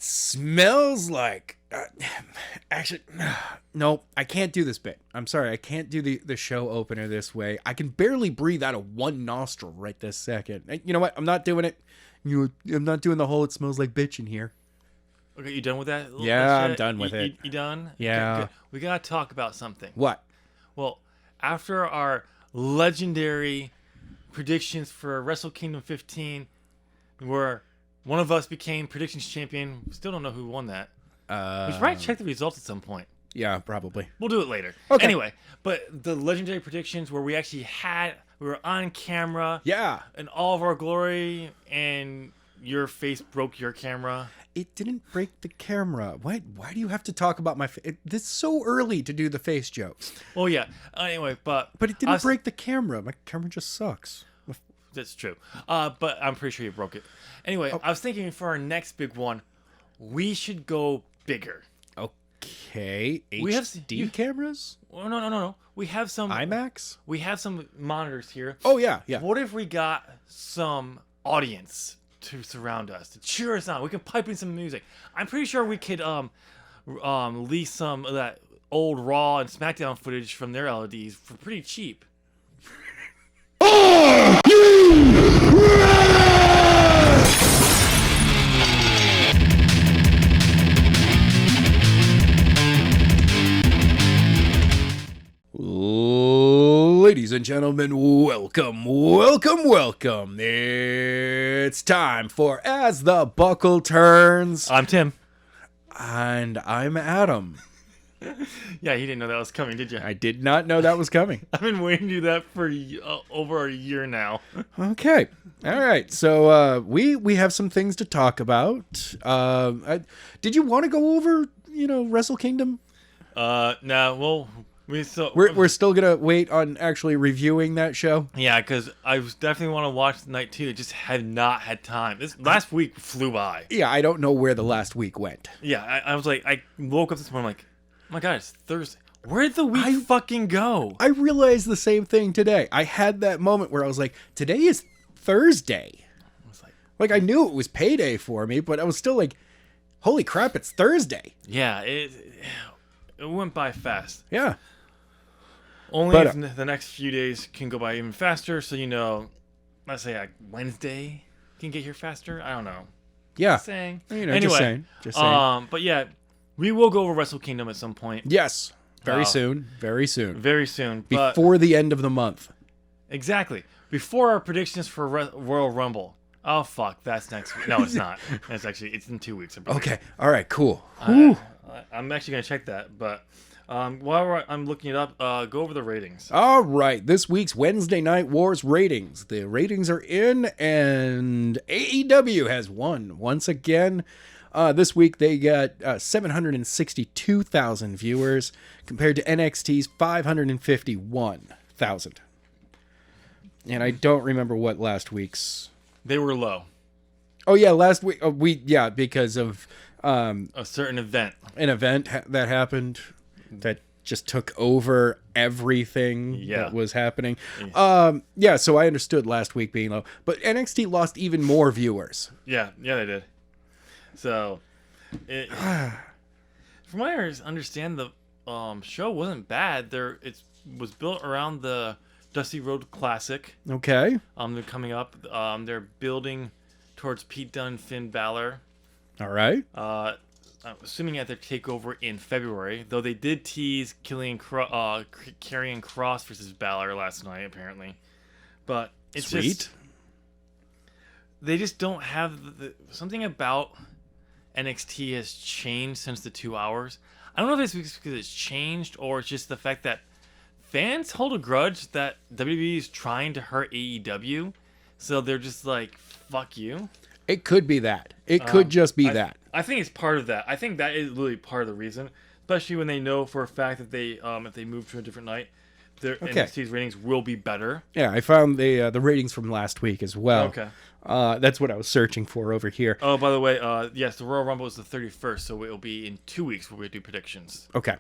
That smells like... actually, no, I can't do this bit. I'm sorry, I can't do the show opener this way. I can barely breathe out of one nostril right this second. You know what? I'm not doing it. I'm not doing the whole it smells like bitch in here. Okay, you done with that? Yeah, I'm done with it. You done? Yeah. Okay, we gotta talk about something. What? Well, after our legendary predictions for Wrestle Kingdom 15, where one of us became predictions champion, we still don't know who won that. We should probably check the results at some point. Yeah, probably. We'll do it later. Okay. Anyway, but the legendary predictions where we actually we were on camera. Yeah. In all of our glory, and your face broke your camera. It didn't break the camera. Why do you have to talk about my face? This is so early to do the face jokes. Oh, yeah. Anyway, but it didn't break the camera. My camera just sucks. That's true. But I'm pretty sure you broke it. Anyway, I was thinking for our next big one, we should go bigger. Okay. HD cameras? Oh, no. We have some... IMAX? We have some monitors here. Oh, yeah. What if we got some audience to surround us, to cheer us on? We can pipe in some music. I'm pretty sure we could lease some of that old Raw and SmackDown footage from their LEDs for pretty cheap. Ladies and gentlemen, welcome. It's time for As the Buckle Turns. I'm Tim. And I'm Adam. Yeah, you didn't know that was coming, did you? I did not know that was coming. I've been waiting to do that for over a year now. Okay. All right. So we have some things to talk about. Did you want to go over, Wrestle Kingdom? No. Well, we're still gonna wait on actually reviewing that show. Yeah, because I definitely want to watch the night too. I just have not had time. This last week flew by. Yeah, I don't know where the last week went. Yeah, I was like, I woke up this morning like, oh my god, it's Thursday. Where'd the week fucking go? I realized the same thing today. I had that moment where I was like, today is Thursday. I was like I knew it was payday for me, but I was still like, holy crap, it's Thursday. Yeah, it went by fast. Yeah. Only if the next few days can go by even faster, so let's say Wednesday can get here faster. I don't know. Yeah. Just saying. Anyway, just saying. But yeah, we will go over Wrestle Kingdom at some point. Yes. Very soon. Very soon. Before the end of the month. Exactly. Before our predictions for Royal Rumble. Oh fuck, that's next week. No, it's not. It's in 2 weeks. Okay. All right. Cool. I'm actually gonna check that, but. While I'm looking it up, go over the ratings. All right. This week's Wednesday Night Wars ratings. The ratings are in, and AEW has won once again. This week they got 762,000 viewers compared to NXT's 551,000. And I don't remember what last week's. They were low. Oh yeah, last week because of a certain event. An event that happened. That just took over everything that was happening. Yeah. So I understood last week being low, but NXT lost even more viewers. Yeah, they did. So, from what I understand, the show wasn't bad. It was built around the Dusty Road Classic. Okay. They're coming up. They're building towards Pete Dunne, Finn Balor. All right. I'm assuming at their takeover in February, though they did tease Karrion Kross versus Balor last night, apparently. But it's sweet. They just don't have something about NXT has changed since the 2 hours. I don't know if it's because it's changed or it's just the fact that fans hold a grudge that WWE is trying to hurt AEW, so they're just like, "Fuck you." It could be that. It could just be that. I think it's part of that. I think that is really part of the reason, especially when they know for a fact that they, if they move to a different night, their NXT's ratings will be better. Yeah, I found the ratings from last week as well. Okay. That's what I was searching for over here. Oh, by the way, yes, the Royal Rumble is the 31st, so it will be in 2 weeks where we do predictions. Okay.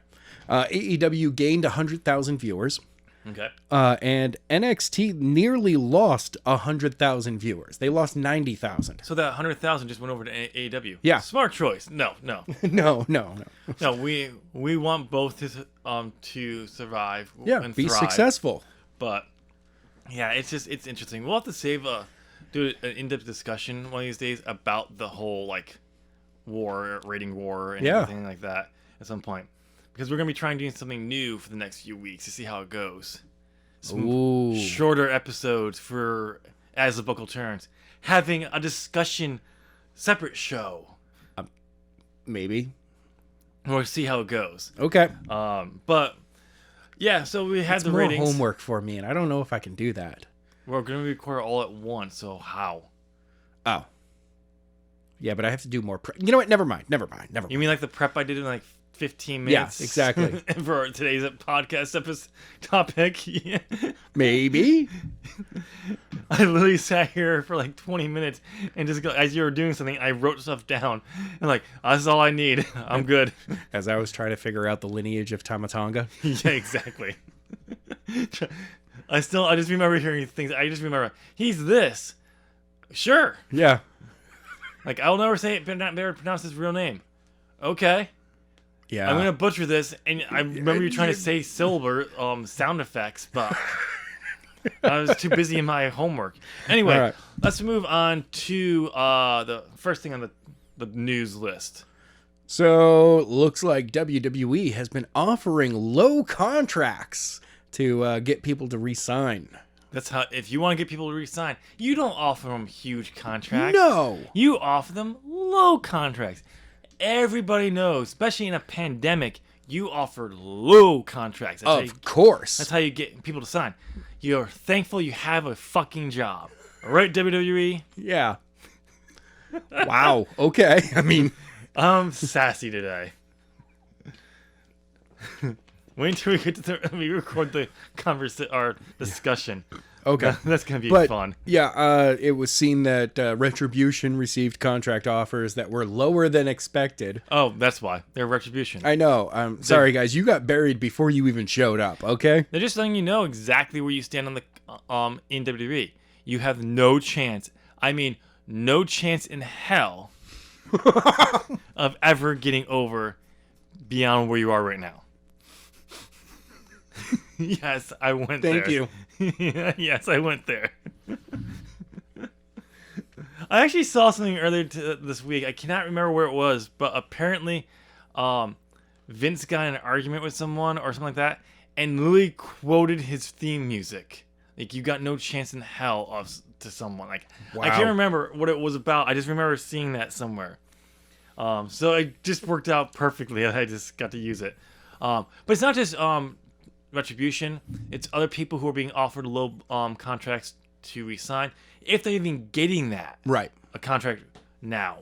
AEW gained 100,000 viewers. Okay. And NXT nearly lost 100,000 viewers. They lost 90,000. So that 100,000 just went over to AEW. Yeah. Smart choice. No. No. No, we want both to survive and be thrive. successful. But yeah, it's interesting. We'll have to do an in-depth discussion one of these days about the whole like rating war and everything like that at some point. Because we're going to be trying doing something new for the next few weeks to see how it goes. Some shorter episodes for As the Book Will Turns. Having a discussion separate show. Maybe. We'll see how it goes. Okay. But yeah, so we had it's the more ratings. Homework for me, and I don't know if I can do that. We're going to record all at once, so how? Oh. Yeah, but I have to do more prep. You know what? Never mind. You mean like the prep I did in like 15 minutes? Yeah, exactly. For today's podcast episode topic. Yeah. Maybe. I literally sat here for like 20 minutes and just as you were doing something, I wrote stuff down. And like, this is all I need. I'm good. As I was trying to figure out the lineage of Tamatonga. Yeah, exactly. I just remember hearing things. I just remember, he's this. Sure. Yeah. Like, I'll never say it, but not never pronounce his real name. Okay. Yeah. I'm gonna butcher this, and I remember you trying to say syllable sound effects, but I was too busy in my homework. Anyway, right. Let's move on to the first thing on the news list. So, looks like WWE has been offering low contracts to get people to re-sign. That's how, if you want to get people to re-sign, you don't offer them huge contracts. No. You offer them low contracts. Everybody knows, especially in a pandemic, you offer low contracts. Of course. That's how you get people to sign. You're thankful you have a fucking job. Right, WWE? Yeah. Wow. Okay. I mean, I'm sassy today. Wait until we get to we record the our discussion. Okay. That's going to be fun. Yeah, it was seen that Retribution received contract offers that were lower than expected. Oh, that's why. They're Retribution. I know. Sorry, guys. You got buried before you even showed up, okay? They're just letting you know exactly where you stand on the in WWE. You have no chance. I mean, no chance in hell of ever getting over beyond where you are right now. Yes, I went there. Thank you. Yes, I went there. I actually saw something earlier this week. I cannot remember where it was, but apparently Vince got in an argument with someone or something like that and literally quoted his theme music. Like, you got no chance in hell to someone. Like, wow. I can't remember what it was about. I just remember seeing that somewhere. So it just worked out perfectly. I just got to use it. But it's not just Retribution. It's other people who are being offered low contracts to resign, if they're even getting that. Right. A contract now.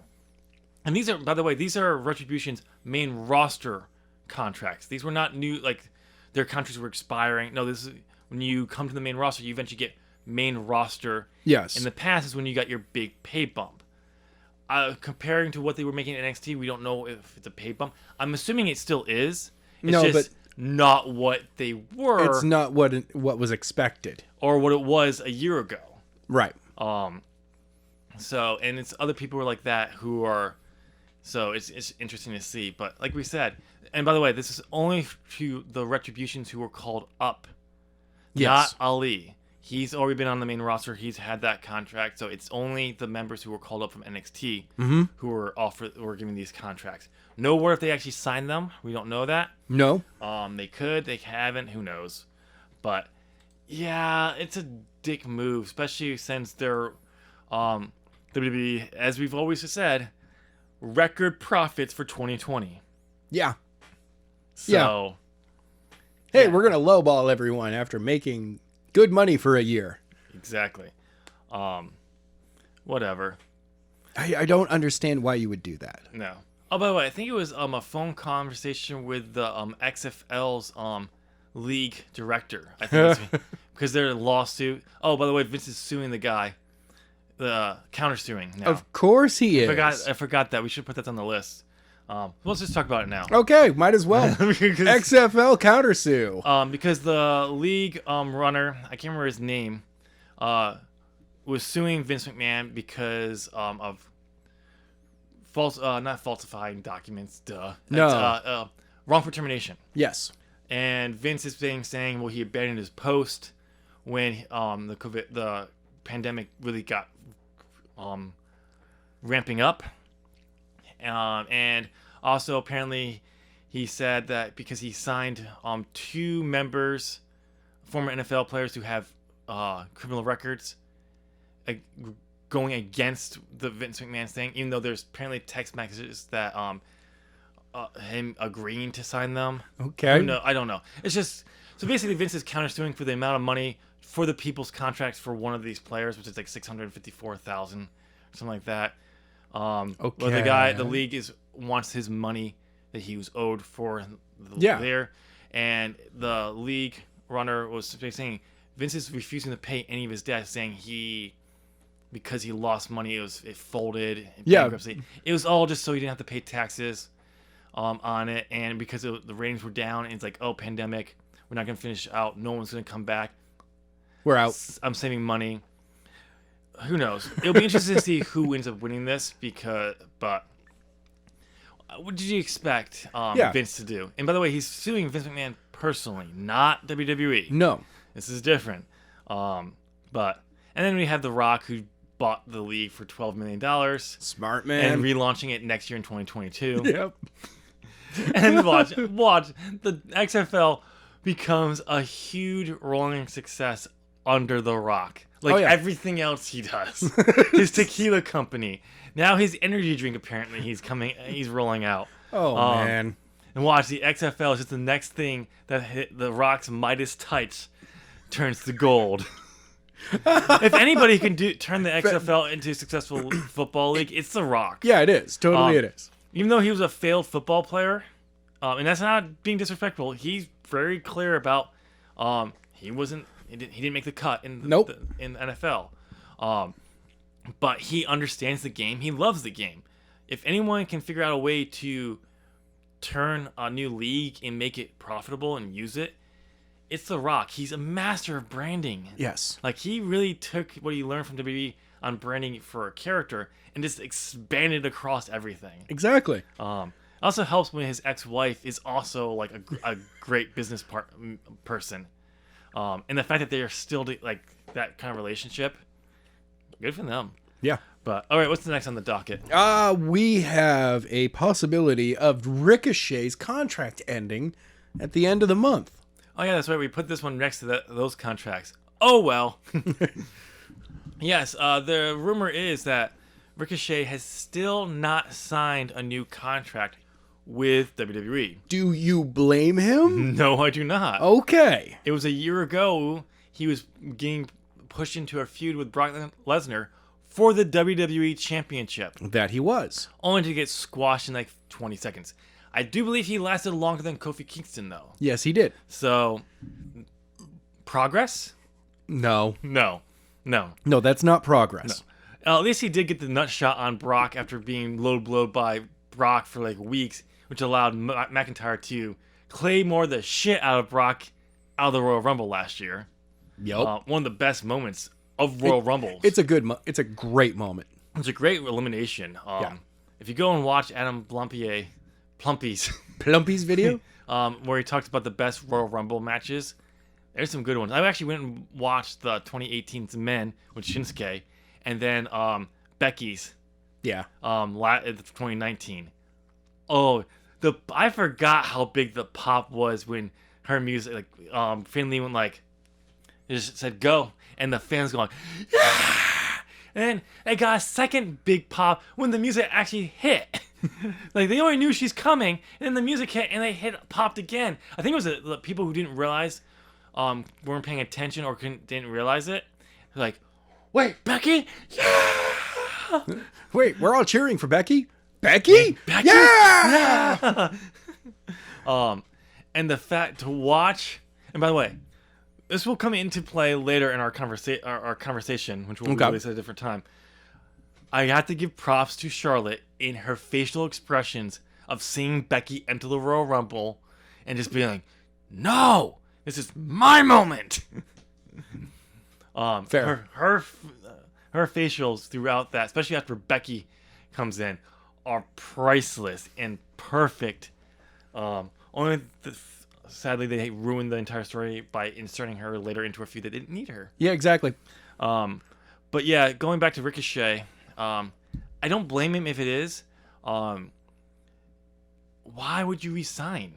And these are, by the way, Retribution's main roster contracts. These were not new, like, their contracts were expiring. No, this is when you come to the main roster, you eventually get main roster. Yes. In the past is when you got your big pay bump. Comparing to what they were making at NXT, we don't know if it's a pay bump. I'm assuming it still is. It's just not what they were. It's not what was expected. Or what it was a year ago. Right. So, and it's other people who are like that who are, so it's interesting to see. But like we said, and by the way, this is only to the Retributions who were called up. Yes. Not Ali. He's already been on the main roster. He's had that contract. So it's only the members who were called up from NXT who were given these contracts. No word if they actually signed them. We don't know that. No. They could. They haven't. Who knows? But yeah, it's a dick move, especially since they're WWE, as we've always said, record profits for 2020. Yeah. So, hey, we're gonna lowball everyone after making good money for a year. Exactly. Whatever. I don't understand why you would do that. No. Oh, by the way, I think it was a phone conversation with the XFL's league director. I think it's because they're in a lawsuit. Oh, by the way, Vince is suing the guy, the counter-suing now. Of course he is. I forgot that. We should put that on the list. Let's just talk about it now. Okay, might as well. Because, XFL countersue. because the league runner, I can't remember his name, was suing Vince McMahon because of not falsifying documents. No. Wrongful termination. Yes. And Vince is saying, well, he abandoned his post when the pandemic really got ramping up. And also apparently he said that because he signed 2 members, former NFL players who have criminal records, going against the Vince McMahon thing, even though there's apparently text messages that him agreeing to sign them. Okay. No, I don't know. It's just so basically Vince is countersuing for the amount of money for the people's contracts for one of these players, which is like $654,000, something like that. Okay. But the league wants his money that he was owed for there, and the league runner was saying Vince is refusing to pay any of his debts, saying because he lost money, it folded. In bankruptcy. It was all just so he didn't have to pay taxes on it, and because the ratings were down, and it's like, oh, pandemic, we're not gonna finish out. No one's gonna come back. We're out. I'm saving money. Who knows? It'll be interesting to see who ends up winning this but what did you expect Vince to do? And by the way, he's suing Vince McMahon personally, not WWE. No. This is different. And then we have The Rock, who bought the league for $12 million. Smart man. And relaunching it next year in 2022. Yep. And watch, the XFL becomes a huge rolling success under The Rock. Everything else he does. His tequila company. Now his energy drink, apparently, he's rolling out. Oh, man. And watch, the XFL is just the next thing that hit The Rock's Midas touch turns to gold. If anybody can turn the XFL into a successful football league, it's The Rock. Yeah, it is. Totally it is. Even though he was a failed football player, and that's not being disrespectful, he's very clear about he didn't make the cut in the NFL. But he understands the game. He loves the game. If anyone can figure out a way to turn a new league and make it profitable and use it, it's The Rock. He's a master of branding. Yes. Like, he really took what he learned from WWE on branding for a character and just expanded across everything. Exactly. Also helps when his ex-wife is also like a great business person. And the fact that they are still like that kind of relationship, good for them. Yeah. But all right, what's the next on the docket? We have a possibility of Ricochet's contract ending at the end of the month. Oh yeah, that's right. We put this one next to those contracts. Oh well. Yes. The rumor is that Ricochet has still not signed a new contract with WWE. Do you blame him? No, I do not. Okay. It was a year ago he was getting pushed into a feud with Brock Lesnar for the WWE Championship. That he was. Only to get squashed in like 20 seconds. I do believe he lasted longer than Kofi Kingston, though. Yes, he did. So, progress? No. No, that's not progress. No. At least he did get the nut shot on Brock after being blowed by Brock for like weeks, which allowed McIntyre to claymore the shit out of Brock out of the Royal Rumble last year. Yep. One of the best moments of Royal Rumbles. It's a great moment. It's a great elimination. If you go and watch Adam Plumpy's video, where he talks about the best Royal Rumble matches, there's some good ones. I actually went and watched the 2018's Men with Shinsuke, and then Becky's. Yeah. 2019. Oh, I forgot how big the pop was when her music, like Finley went like, it just said go, and the fans going, yeah! And then they got a second big pop when the music actually hit. Like, they only knew she's coming, and then the music hit, and they popped again. I think it was the people who didn't realize, weren't paying attention or didn't realize it. They're like, wait, Becky? Yeah! Wait, we're all cheering for Becky? Becky? Becky? Yeah! And the fact to watch, and by the way, this will come into play later in our conversation, which we'll release at a different time. I have to give props to Charlotte in her facial expressions of seeing Becky enter the Royal Rumble and just being like, no, this is my moment. Fair. Her facials throughout that, especially after Becky comes in, are priceless and perfect. Sadly, they ruined the entire story by inserting her later into a feud that didn't need her. Yeah, exactly. But yeah, going back to Ricochet, I don't blame him if it is. Why would you resign?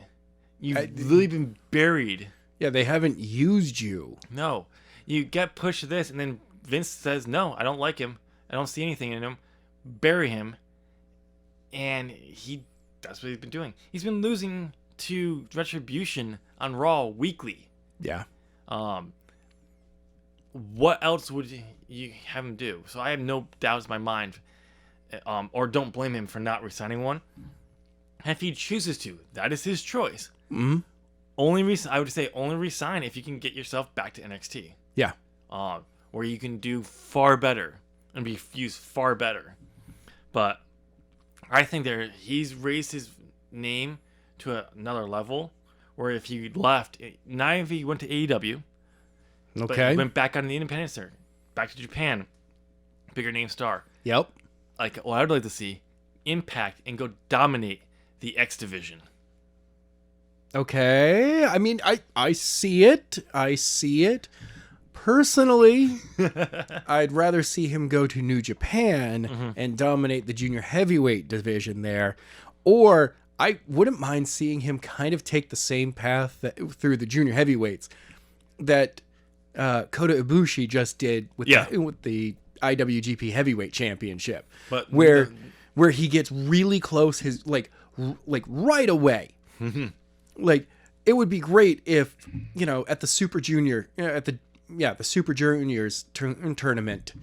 You've literally been buried. Yeah, they haven't used you. No. You get pushed to this, and then Vince says, no, I don't like him. I don't see anything in him. Bury him. And that's what he's been doing. He's been losing to Retribution on Raw weekly. Yeah. What else would you have him do? So I have no doubts in my mind, or don't blame him for not resigning one. If he chooses to, that is his choice. Mm-hmm. I would say only resign if you can get yourself back to NXT. Yeah. Where you can do far better and be used far better. But I think he's raised his name to another level. Where if he left, not if he went to AEW, but he went back on the independent circuit, back to Japan, bigger name star. Yep. Like what I'd like to see, Impact and go dominate the X division. Okay. I mean, I see it. I see it. Personally, I'd rather see him go to New Japan and dominate the junior heavyweight division there. Or I wouldn't mind seeing him kind of take the same path through the junior heavyweights that Kota Ibushi just did with the IWGP Heavyweight Championship. But where he gets really close, his like right away. Like, it would be great if, at the Super Junior, the Super Juniors tournament,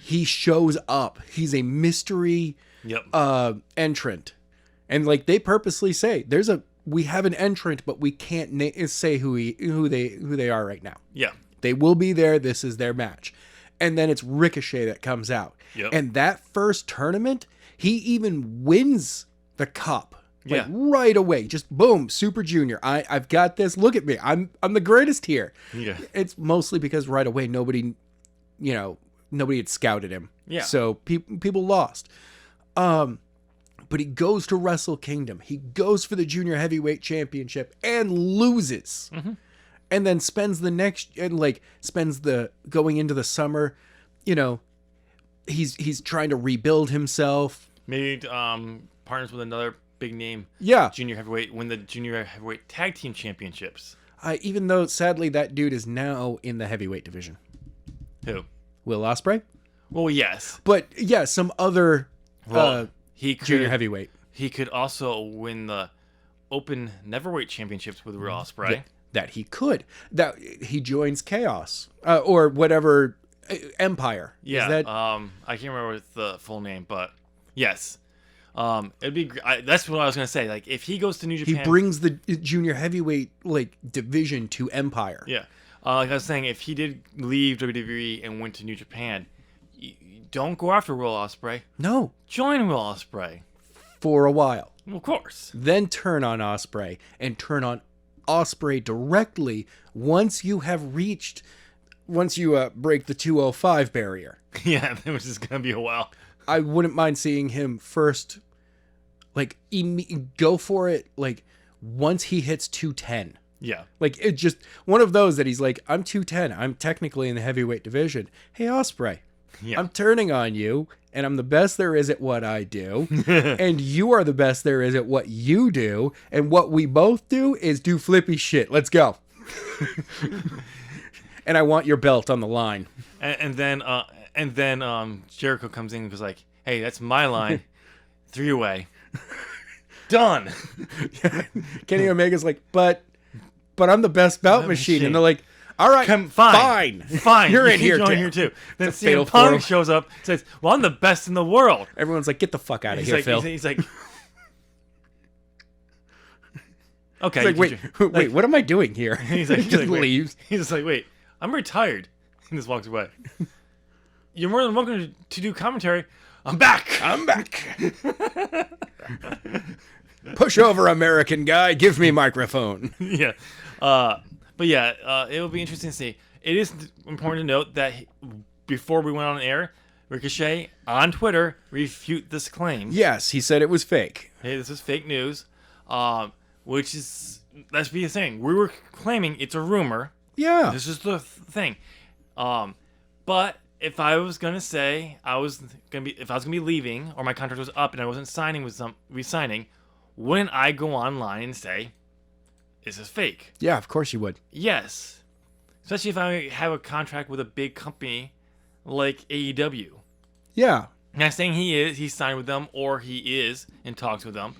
he shows up. He's a mystery entrant. And like they purposely say, we have an entrant, but we can't say who they are right now. Yeah. They will be there. This is their match. And then it's Ricochet that comes out. Yep. And that first tournament, he even wins the cup. Like right away, just boom, Super Junior. I've got this. Look at me. I'm the greatest here. Yeah. It's mostly because right away nobody had scouted him. Yeah. So people lost. But he goes to Wrestle Kingdom. He goes for the Junior Heavyweight Championship and loses. Mm-hmm. And then spends going into the summer, he's trying to rebuild himself. Maybe partners with another big name, junior heavyweight, win the junior heavyweight tag team championships. Even though sadly that dude is now in the heavyweight division. Who? Will Ospreay? Well, yes, but yeah, some other junior heavyweight. He could also win the open neverweight championships with Will Ospreay. Yeah, that he could. That he joins Chaos or whatever Empire. Yeah. Is that... I can't remember the full name, but yes. It'd be. That's what I was gonna say. Like, if he goes to New Japan, he brings the junior heavyweight division to Empire. Yeah, like I was saying, if he did leave WWE and went to New Japan, don't go after Will Ospreay. No, join Will Ospreay for a while. Well, of course. Then turn on Ospreay and turn on Ospreay directly once you break the 205 barrier. Yeah, which is gonna be a while. I wouldn't mind seeing him first, go for it, once he hits 210. Yeah. It's just one of those that he's like, I'm 210. I'm technically in the heavyweight division. Hey, Ospreay, I'm turning on you, and I'm the best there is at what I do, and you are the best there is at what you do, and what we both do is do flippy shit. Let's go. And I want your belt on the line. And then Jericho comes in and goes like, hey, that's my line. 3-way. Done. Kenny Omega's like, but I'm the best bout machine. And they're like, all right, fine. You're in here too. Then CM Punk shows up and says, well, I'm the best in the world. Everyone's like, get the fuck out of here, Phil. He's like, okay. He's like, wait, what am I doing here? He's like, he just leaves. He's just like, wait, I'm retired. And just walks away. You're more than welcome to do commentary. I'm back. Push over, American guy. Give me microphone. Yeah. But yeah, it will be interesting to see. It is important to note that before we went on air, Ricochet on Twitter refute this claim. Yes, he said it was fake. Hey, this is fake news. Which is, let's be the thing. We were claiming it's a rumor. Yeah. This is the thing. But if I was gonna say if I was gonna be leaving or my contract was up and I wasn't signing with resigning, wouldn't I go online and say, "This is fake"? Yeah, of course you would. Yes, especially if I have a contract with a big company like AEW. Yeah. Not saying he's signed with them or he is in talks with them.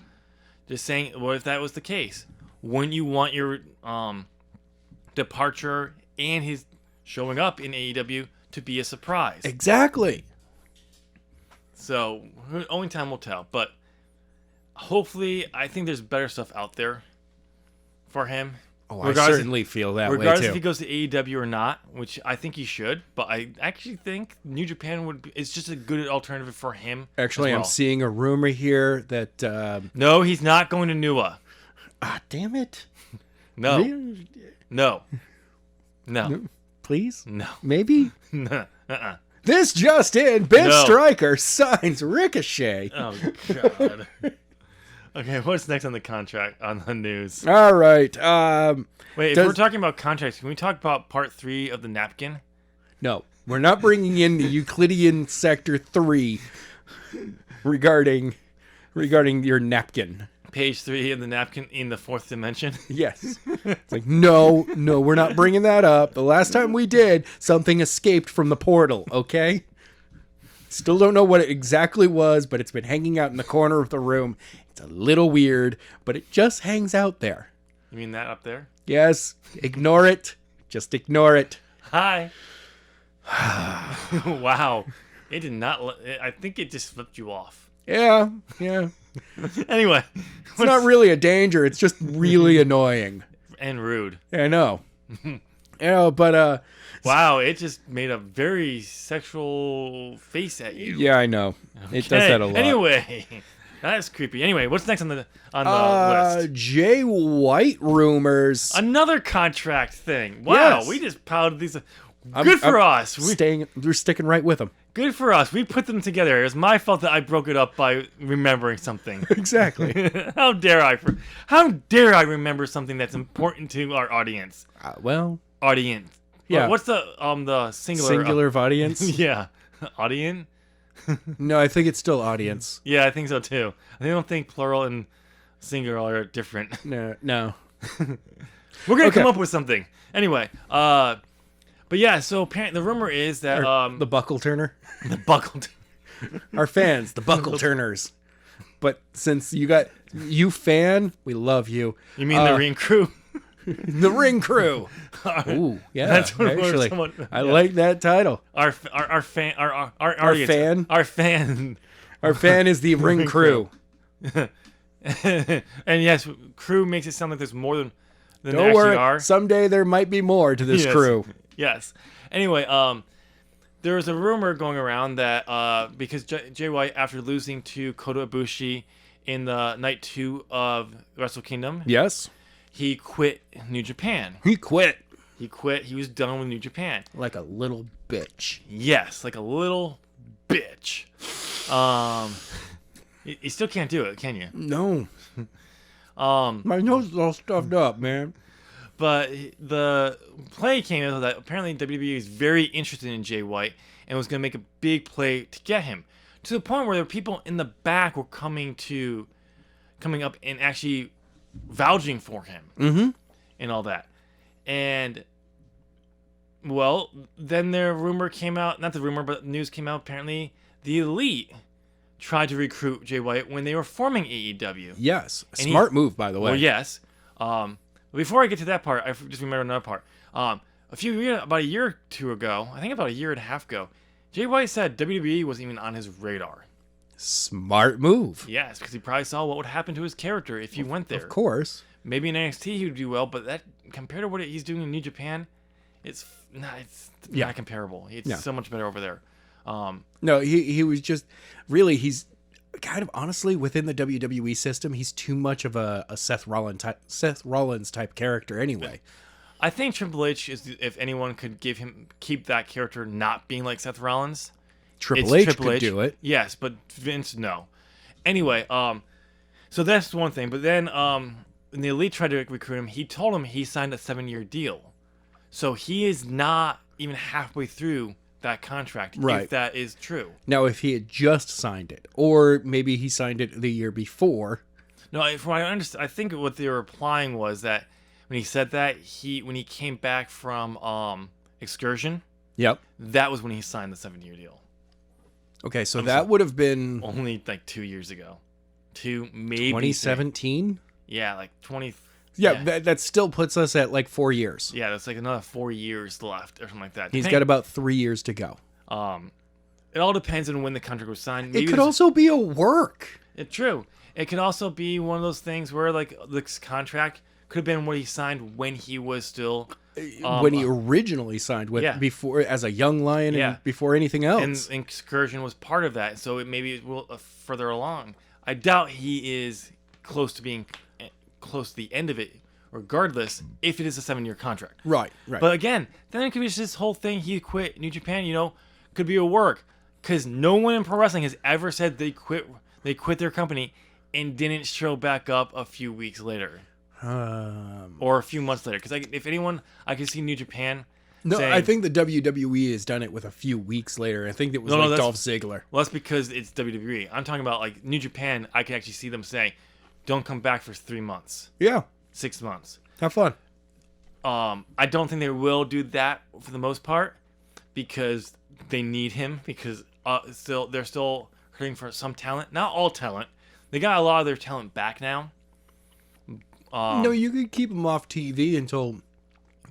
Just saying, what if that was the case? Wouldn't you want your departure and his showing up in AEW to be a surprise? Exactly. So, only time will tell. But hopefully, I think there's better stuff out there for him. Oh, I certainly feel that way, too. Regardless if he goes to AEW or not, which I think he should. But I actually think New Japan it's just a good alternative for him. Actually, as well. I'm seeing a rumor here that... No, he's not going to NUA. Ah, damn it. No. Really? No. No. Please? No. Maybe? No. This just in, Ben No. Stryker signs Ricochet. Oh, God. Okay, what's next on the contract, on the news? All right. Wait, if we're talking about contracts, can we talk about part 3 of the napkin? No, we're not bringing in the Euclidean Sector 3 regarding your napkin. Page 3 of the napkin in the 4th dimension? Yes. It's like, no, we're not bringing that up. The last time we did, something escaped from the portal, okay? Still don't know what it exactly was, but it's been hanging out in the corner of the room. It's a little weird, but it just hangs out there. You mean that up there? Yes, ignore it. Just ignore it. Hi. Wow. It did not... I think it just flipped you off. Yeah. Anyway. It's not really a danger. It's just really annoying. And rude. I know. But... Wow, it just made a very sexual face at you. Yeah, I know. It does that a lot. Anyway, that's creepy. Anyway, what's next on the list? Jay White rumors. Another contract thing. Wow, Yes. we just piled these. Good for us. We're sticking right with him. Good for us. We put them together. It was my fault that I broke it up by remembering something. Exactly. How dare I remember something that's important to our audience? Audience. Yeah. What's the singular? Singular of audience? Yeah. Audience? No, I think it's still audience. Yeah, I think so too. I don't think plural and singular are different. No. We're gonna come up with something. Anyway, but yeah, so apparently the rumor is that the buckle turner. the buckle. Our fans, the buckle turners. But since you fan, we love you. You mean the ring crew? The ring crew. Ooh, yeah. That's what actually, I like that title. Our fan. Our fan. Our fan. Our fan is the ring crew. And yes, crew makes it sound like there's more than Don't there worry. actually are. Someday there might be more to this Yes. crew. Yes. Anyway, there was a rumor going around that because Jay White, after losing to Kota Ibushi in the night 2 of Wrestle Kingdom, Yes. he quit New Japan. He quit. He quit. He was done with New Japan. Like a little bitch. Yes, like a little bitch. You still can't do it, can you? No. My nose is all stuffed up, man. But the play came out that apparently WWE is very interested in Jay White and was going to make a big play to get him. To the point where there were people in the back were coming up and actually vouching for him and all that. And, well, then the rumor came out, not the rumor, but news came out, apparently the Elite tried to recruit Jay White when they were forming AEW. Yes. Smart move, by the way. Well, yes. Before I get to that part, I just remember another part. About a year or two ago, I think about a year and a half ago, Jay White said WWE wasn't even on his radar. Smart move. Yes, because he probably saw what would happen to his character if he went there. Of course. Maybe in NXT he would do well, but that compared to what he's doing in New Japan, it's not comparable. It's so much better over there. No, he was just really kind of honestly within the WWE system, he's too much of a Seth Rollins type character anyway. I think Triple H is, if anyone could keep that character not being like Seth Rollins. Triple H could do it. Yes, but Vince, no. Anyway, so that's one thing. But then when the Elite tried to recruit him, he told him he signed a 7-year deal. So he is not even halfway through that contract, right, if that is true. Now, if he had just signed it, or maybe he signed it the year before. No, from what I understand, I think what they were implying was that when he said that, when he came back from Excursion, yep, that was when he signed the 7-year deal. Okay, so that would have been only like 2 years ago. Maybe 2017? Yeah, like 20. Yeah. That still puts us at like 4 years. Yeah, that's like another 4 years left or something like that. He's got about 3 years to go. It all depends on when the contract was signed. Maybe it could also be a work. It's true. It could also be one of those things where like this contract could have been what he signed when he was still when he originally signed with before as a young lion and before anything else. And Excursion was part of that, so maybe it will further along. I doubt he is close to being close to the end of it, regardless if it is a 7-year contract. Right. But again, then it could be just this whole thing. He quit New Japan. Could be a work, because no one in pro wrestling has ever said they quit their company and didn't show back up a few weeks later. Or a few months later, because if anyone, I can see New Japan. No, saying, I think the WWE has done it with a few weeks later. I think it was Dolph Ziggler. Well, that's because it's WWE. I'm talking about like New Japan. I can actually see them saying, "Don't come back for 3 months." Yeah, 6 months. Have fun. I don't think they will do that for the most part because they need him. Because they're still hurting for some talent. Not all talent. They got a lot of their talent back now. No, you could keep him off TV until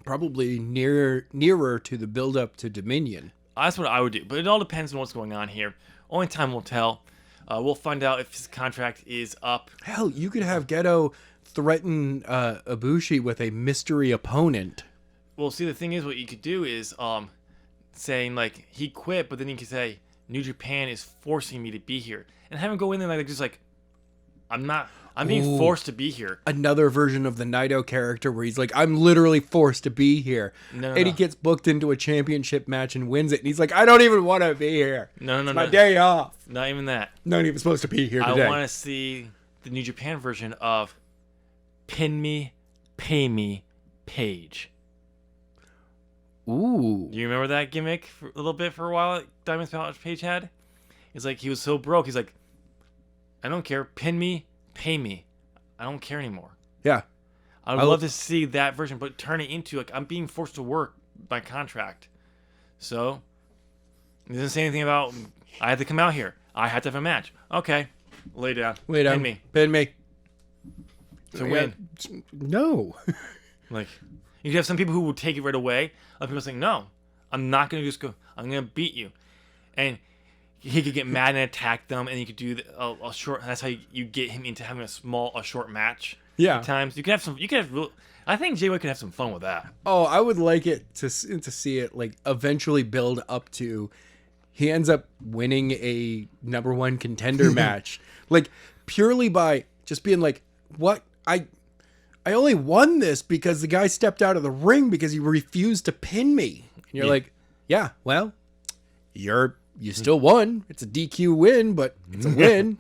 probably nearer to the build-up to Dominion. That's what I would do, but it all depends on what's going on here. Only time will tell. We'll find out if his contract is up. Hell, you could have Geto threaten Ibushi with a mystery opponent. Well, see, the thing is, what you could do is saying, like, he quit, but then you could say, New Japan is forcing me to be here. And have him go in there like, just like, I'm being forced to be here. Another version of the Naito character where he's like, I'm literally forced to be here. He gets booked into a championship match and wins it. And he's like, I don't even want to be here. It's my day off. Not even that. Not even supposed to be here today. I want to see the New Japan version of Pin Me, Pay Me, Page. Ooh. Do you remember that gimmick for a little bit for a while Diamond Page had? It's like he was so broke. He's like, I don't care. Pin me, pay me. I don't care anymore. Yeah. I would love to see that version, but turn it into like I'm being forced to work by contract. So, it doesn't say anything about I had to come out here. I had to have a match. Okay. Lay down. Pin me. Pin me. To win. No. Like, you could have some people who will take it right away. Other people saying, no, I'm not going to just go. I'm going to beat you. And he could get mad and attack them, and you could do a short. That's how you get him into having a short match. Yeah. At times you could have some. You could have. I think Jay White could have some fun with that. Oh, I would like it to see it like eventually build up to he ends up winning a #1 contender match, like purely by just being like, what I only won this because the guy stepped out of the ring because he refused to pin me. And you're like, yeah, well, you still won. It's a DQ win, but it's a win.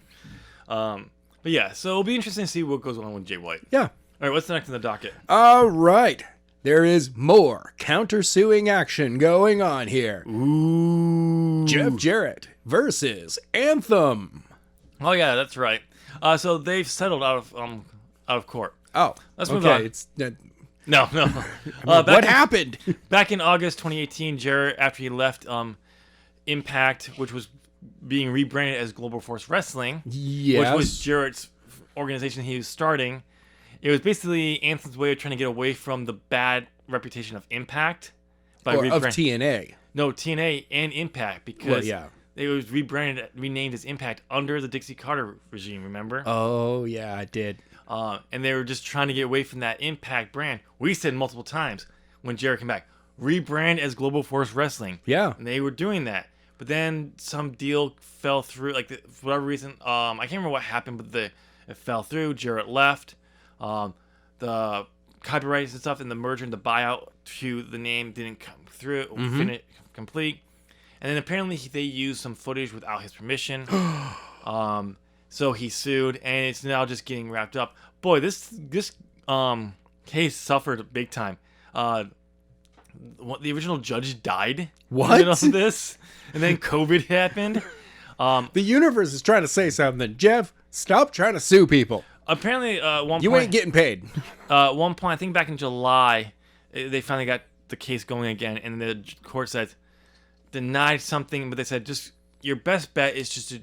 But yeah, so it'll be interesting to see what goes on with Jay White. Yeah. All right, what's next in the docket? All right. There is more counter-suing action going on here. Ooh. Jeff Jarrett versus Anthem. Oh yeah, that's right. So they've settled out of court. Oh, let's move on. No. What happened? Back in August 2018, Jarrett, after he left Impact, which was being rebranded as Global Force Wrestling, yes, which was Jarrett's organization he was starting. It was basically Anthem's way of trying to get away from the bad reputation of Impact. Of TNA. No, TNA and Impact, because it was renamed as Impact under the Dixie Carter regime, remember? Oh, yeah, I did. And they were just trying to get away from that Impact brand. We said multiple times when Jarrett came back, rebrand as Global Force Wrestling. Yeah. And they were doing that. but then some deal fell through. Like for whatever reason, I can't remember what happened, but it fell through. Jarrett left. The copyrights and stuff, and the merger and the buyout to the name didn't come through, complete. And then apparently they used some footage without his permission. So he sued, and it's now just getting wrapped up. Boy, this case suffered big time. The original judge died. What? In the middle of this, and then COVID happened. The universe is trying to say something. Jeff, stop trying to sue people. Apparently, one You point, ain't getting paid. one point, I think back in July, they finally got the case going again, and the court said denied something, but they said just your best bet is just to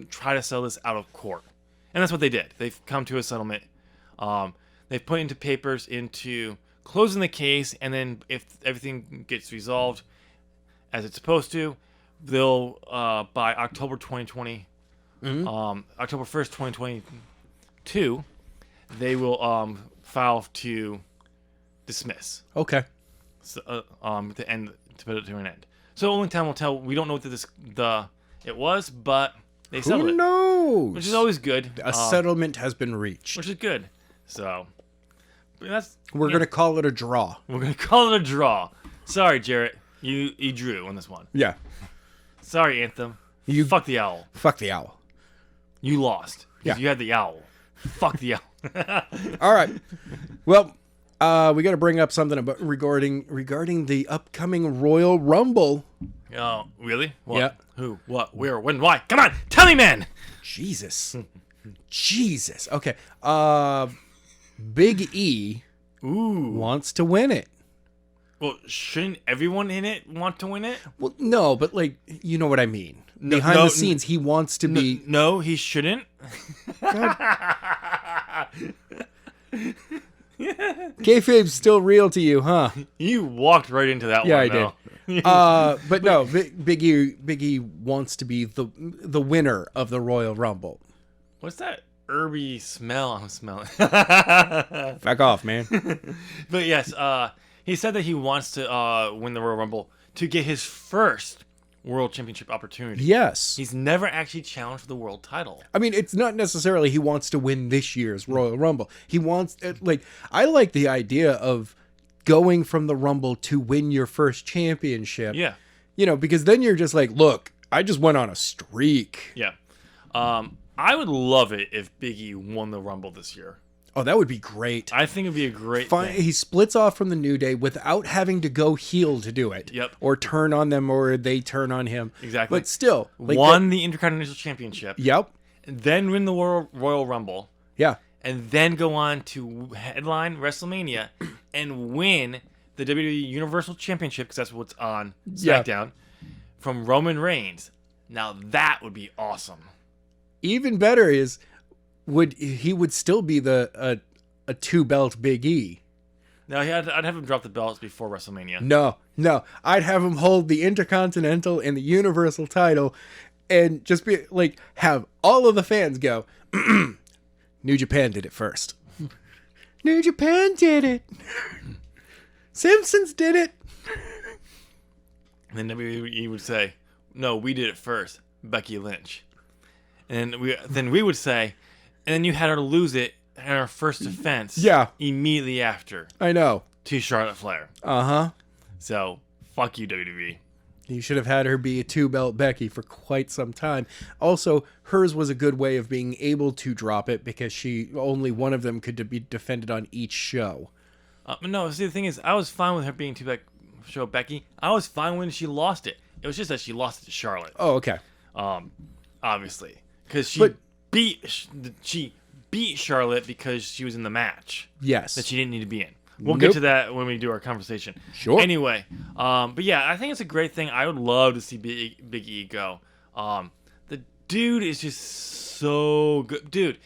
try to settle this out of court, and that's what they did. They've come to a settlement. They've put into papers into closing the case, and then if everything gets resolved as it's supposed to, they'll by October 2020, October 1st, 2022, they will file to dismiss. Okay. So, to put it to an end. So only time will tell. We don't know what it was, but they settled Who knows? which is always good. A settlement has been reached. Which is good. So We're going to call it a draw. We're gonna call it a draw. Sorry, Jarrett, you drew on this one. Yeah. Sorry, Anthem. You fuck the owl. Fuck the owl. You lost. Yeah. You had the owl. Fuck the owl. All right. Well, we got to bring up something about regarding the upcoming Royal Rumble. Oh, really? What? Yeah. Who? What? Where? When? Why? Come on, tell me, man. Jesus. Jesus. Okay. Big E wants to win it. Well, shouldn't everyone in it want to win it? Well, no, but like, you know what I mean. Behind the scenes, he wants to be. No, he shouldn't. Kayfabe's still real to you, huh? You walked right into that Yeah, one. I did. But no, Big E wants to be the winner of the Royal Rumble. What's that herby smell I'm smelling? Back off, man. But yes, he said that he wants to win the Royal Rumble to get his first World Championship opportunity. Yes. He's never actually challenged for the world title. I mean, it's not necessarily he wants to win this year's Royal Rumble. He wants, I like the idea of going from the Rumble to win your first championship. Yeah. You know, because then you're just like, look, I just went on a streak. Yeah. I would love it if Big E won the Rumble this year. Oh, that would be great. I think it'd be a great thing. He splits off from the New Day without having to go heel to do it. Yep. Or turn on them, or they turn on him. Exactly. But still. Won the Intercontinental Championship. Yep. And then win the Royal Rumble. Yeah. And then go on to headline WrestleMania and win the WWE Universal Championship, because that's what's on SmackDown, from Roman Reigns. Now that would be awesome. Even better is, he would still be a 2-belt Big E. No, I'd have him drop the belts before WrestleMania. No. I'd have him hold the Intercontinental and the Universal title and just be like, have all of the fans go, New Japan did it first. New Japan did it. Simpsons did it. And then WWE would say, no, we did it first. Becky Lynch. And then we would say, and then you had her lose it in her first defense. Yeah. Immediately after. I know. To Charlotte Flair. Uh-huh. So, fuck you, WWE. You should have had her be a 2-belt Becky for quite some time. Also, hers was a good way of being able to drop it because only one of them could be defended on each show. No, see, the thing is, I was fine with her being 2-belt show Becky. I was fine when she lost it. It was just that she lost it to Charlotte. Oh, okay. Obviously. Because she beat Charlotte because she was in the match. Yes. That she didn't need to be in. We'll get to that when we do our conversation. Sure. Anyway, but yeah, I think it's a great thing. I would love to see Big E go. The dude is just so good. Dude,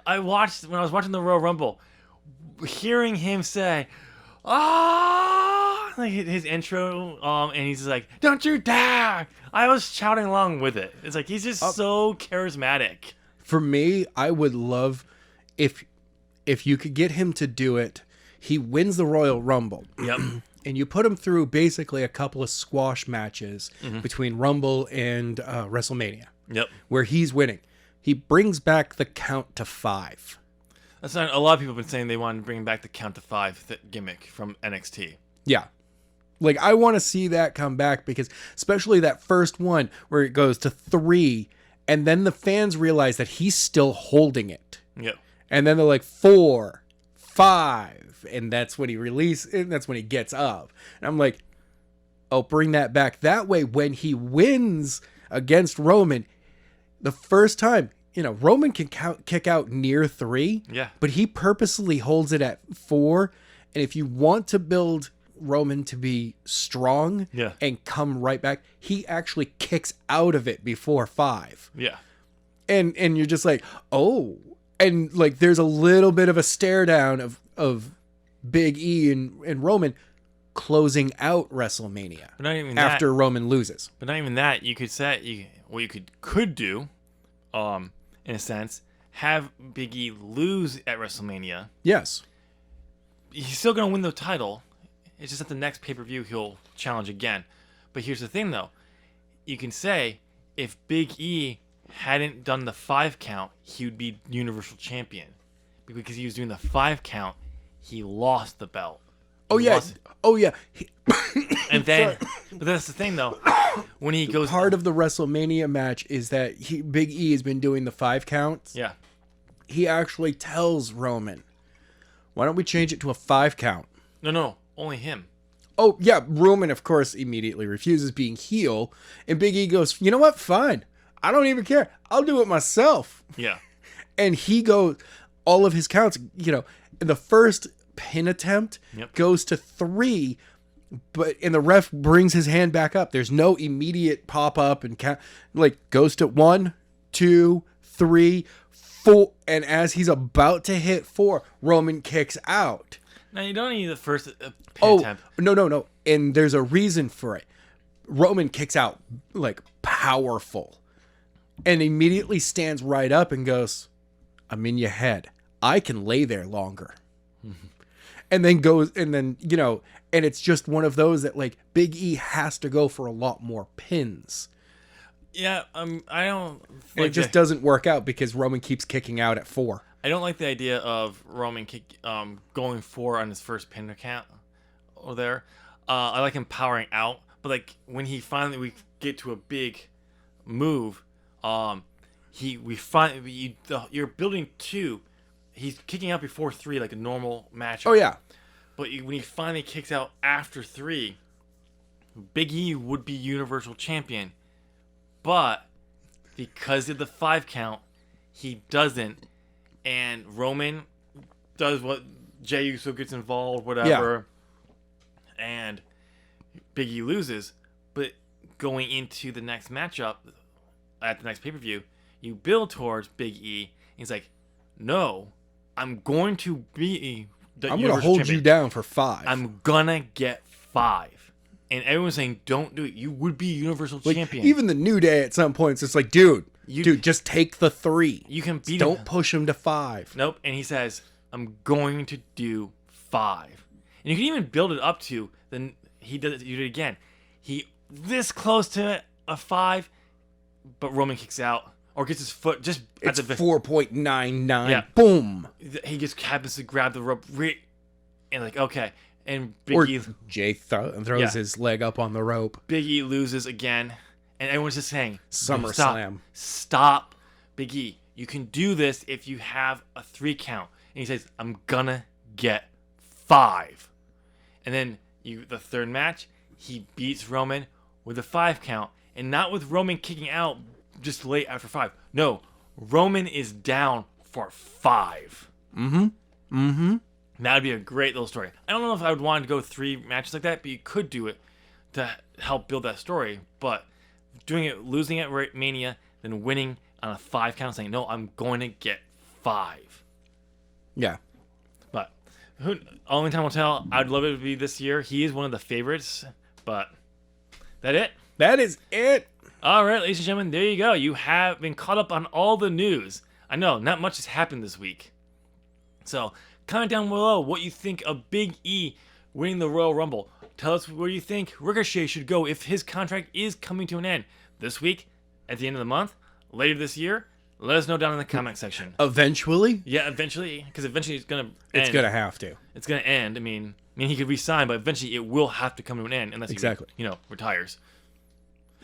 when I was watching the Royal Rumble, hearing him say, like his intro, and he's just like, don't you dare! I was shouting along with it. It's like, he's just so charismatic. For me, I would love if you could get him to do it. He wins the Royal Rumble. Yep. and you put him through basically a couple of squash matches between Rumble and WrestleMania. Yep. Where he's winning. He brings back the count to 5. That's not, a lot of people have been saying they want to bring back the count to 5 gimmick from NXT. Yeah. Like, I want to see that come back because especially that first one where it goes to 3 and then the fans realize that he's still holding it. Yep. And then they're like 4, 5, and that's when he releases, and that's when he gets up. And I'm like, oh, bring that back. That way, when he wins against Roman, the first time, Roman can kick out near 3. Yeah. But he purposely holds it at 4. And if you want to build Roman to be strong and come right back, he actually kicks out of it before 5. Yeah. And you're just like, oh. And like there's a little bit of a stare down of Big E and Roman closing out WrestleMania But not even after Roman loses. But not even that. You could say what you could do, in a sense, have Big E lose at WrestleMania. Yes. He's still gonna win the title. It's just at the next pay-per-view he'll challenge again. But here's the thing, though. You can say if Big E hadn't done the 5 count, he would be Universal Champion. Because he was doing the 5 count, he lost the belt. Oh yeah. And then, but that's the thing though. When he goes, part of the WrestleMania match is that Big E has been doing the 5 counts. Yeah. He actually tells Roman, "Why don't we change it to a 5 count?" No, only him. Oh yeah, Roman of course immediately refuses, being heel, and Big E goes, "You know what? Fine. I don't even care. I'll do it myself." Yeah. And he goes, all of his counts, the first pin attempt goes to 3, and the ref brings his hand back up. There's no immediate pop up and count, goes to 1, 2, 3, 4, and as he's about to hit 4, Roman kicks out. Now you don't need the first pin attempt. No. And there's a reason for it. Roman kicks out powerful. And immediately stands right up and goes, "I'm in your head. I can lay there longer." And then and it's just one of those that Big E has to go for a lot more pins. Yeah, I don't. And it just doesn't work out because Roman keeps kicking out at 4. I don't like the idea of Roman going 4 on his first pin count over there. I like him powering out, but when we get to a big move. You're building 2. He's kicking out before 3 like a normal match. Oh yeah. But when he finally kicks out after 3, Big E would be Universal Champion. But because of the 5 count, he doesn't. And Roman does what Jey Uso gets involved, whatever. Yeah. And Big E loses. But going into the next matchup at the next pay-per-view, you build towards Big E. He's like, "No, I'm going to be I'm going to hold you down for 5. I'm going to get 5." And everyone's saying, "Don't do it. You would be Universal Champion." Even the New Day at some points, it's like, dude, just take the 3. You can beat him. Don't push him to 5. Nope. And he says, "I'm going to do 5." And you can even build it up to, then he does it, you do it again. He this close to a 5, but Roman kicks out or gets his foot just at the 4.99. Yeah. Boom. He just happens to grab the rope and okay. And Big E Jey throws his leg up on the rope. Big E loses again, and everyone's just saying, SummerSlam. Stop, Big E. You can do this if you have a 3 count. And he says, "I'm gonna get 5." And then the third match, he beats Roman with a 5 count, and not with Roman kicking out just late after 5. No, Roman is down for 5. That would be a great little story. I don't know if I would want to go 3 matches like that, but you could do it to help build that story. But losing at Mania, then winning on a 5 count, saying, "No, I'm going to get 5." Yeah. But only time will tell. I'd love it to be this year. He is one of the favorites. But that it? That is it. All right, ladies and gentlemen, there you go. You have been caught up on all the news. I know, not much has happened this week. So comment down below what you think of Big E winning the Royal Rumble. Tell us where you think Ricochet should go if his contract is coming to an end. This week, at the end of the month, later this year, let us know down in the comment section. Eventually? Yeah, eventually, because eventually it's going to end. It's going to have to. It's going to end. I mean, he could resign, but eventually it will have to come to an end unless he, retires.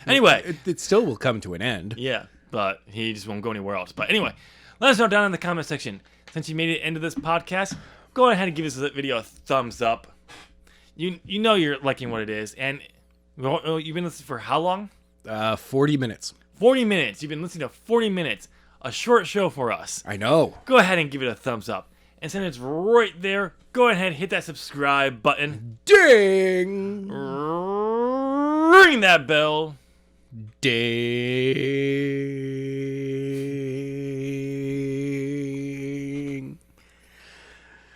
Anyway. It still will come to an end. Yeah, but he just won't go anywhere else. But anyway, let us know down in the comment section. Since you made it into this podcast, go ahead and give this video a thumbs up. You know you're liking what it is. And you've been listening for how long? 40 minutes. 40 minutes. You've been listening to 40 minutes. A short show for us. I know. Go ahead and give it a thumbs up. And since it's right there, go ahead and hit that subscribe button. Ding! Ring that bell. Ding!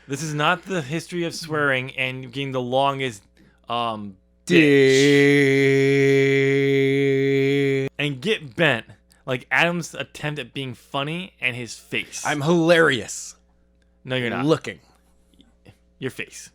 This is not the history of swearing and getting the longest Ding! And get bent like Adam's attempt at being funny and his face. I'm hilarious. No, you're not. Looking. Your face.